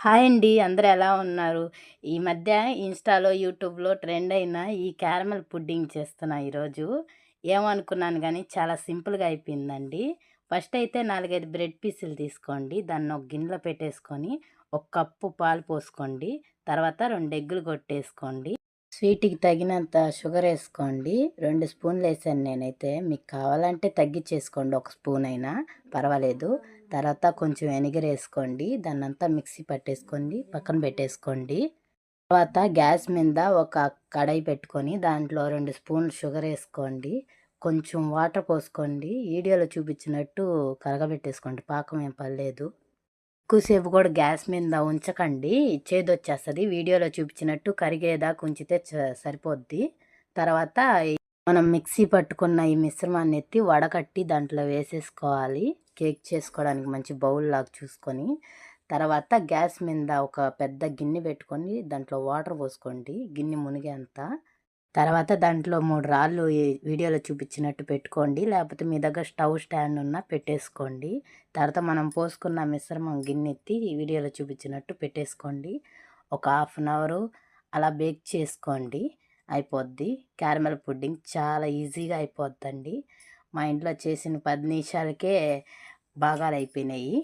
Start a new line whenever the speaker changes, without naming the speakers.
Hi అండి. అందరూ ఎలా ఉన్నారు? ఈ మధ్య ఇన్‌స్టాలో, యూట్యూబ్‌లో ట్రెండ్ అయిన ఈ క్యారమెల్ పుడ్డింగ్ చేస్తున్నా ఈరోజు. ఏమనుకున్నాను గానీ చాలా సింపుల్‌గా అయిపోయిందండి. ఫస్ట్ అయితే 4, 5 బ్రెడ్ పీసులు తీసుకోండి. దాన్ని ఒక గిన్నెలో పెట్టేసుకొని, ఒక కప్పు పాలు పోసుకోండి. తర్వాత 2 ఎగ్గులు కొట్టేసుకోండి. స్వీట్‌కి తగినంత షుగరేసుకోండి. 2 స్పూన్‌లేసాను నేనైతే. మీకు కావాలంటే తగ్గిచ్చేసుకోండి. ఒక స్పూనయినా పర్వాలేదు. తర్వాత కొంచెం వెనిగరేసుకోండి. దాన్నంతా మిక్సీ పట్టేసుకోండి. పక్కన పెట్టేసుకోండి. తర్వాత గ్యాస్ మీద ఒక కడాయి పెట్టుకొని దాంట్లో 2 స్పూన్లు షుగరేసుకోండి. కొంచెం వాటర్ పోసుకోండి. వీడియోలో చూపించినట్టు కరగబెట్టేసుకోండి. పాకం ఏం పడలేదు. ఎక్కువసేపు కూడా గ్యాస్ మీద ఉంచకండి. చేదొచ్చేస్తది. వీడియోలో చూపించినట్టు కరిగేదాకా ఉంచితే సరిపోద్ది. తర్వాత మనం మిక్సీ పట్టుకున్న ఈ మిశ్రమాన్ని ఎత్తి వడకట్టి దాంట్లో వేసేసుకోవాలి. కేక్ చేసుకోవడానికి మంచి బౌల్‌లాగా చూసుకొని. తర్వాత గ్యాస్ మీద ఒక పెద్ద గిన్నె పెట్టుకొని దాంట్లో వాటర్ పోసుకోండి. గిన్నె మునిగేంత. తర్వాత దాంట్లో 3 రాళ్ళు ఈ వీడియోలో చూపించినట్టు పెట్టుకోండి. లేకపోతే మీ దగ్గర స్టవ్ స్టాండ్ ఉన్నా పెట్టేసుకోండి. తర్వాత మనం పోసుకున్న మిశ్రమం గిన్నెత్తి ఈ వీడియోలో చూపించినట్టు పెట్టేసుకోండి. ఒక హాఫ్ అన్ అవరు అలా బేక్ చేసుకోండి. అయిపోద్ది. క్యారమెల్ పుడ్డింగ్ చాలా ఈజీగా అయిపోద్దండి. మా ఇంట్లో చేసిన 10 నిమిషాలకే బాగాలైపోయినాయి.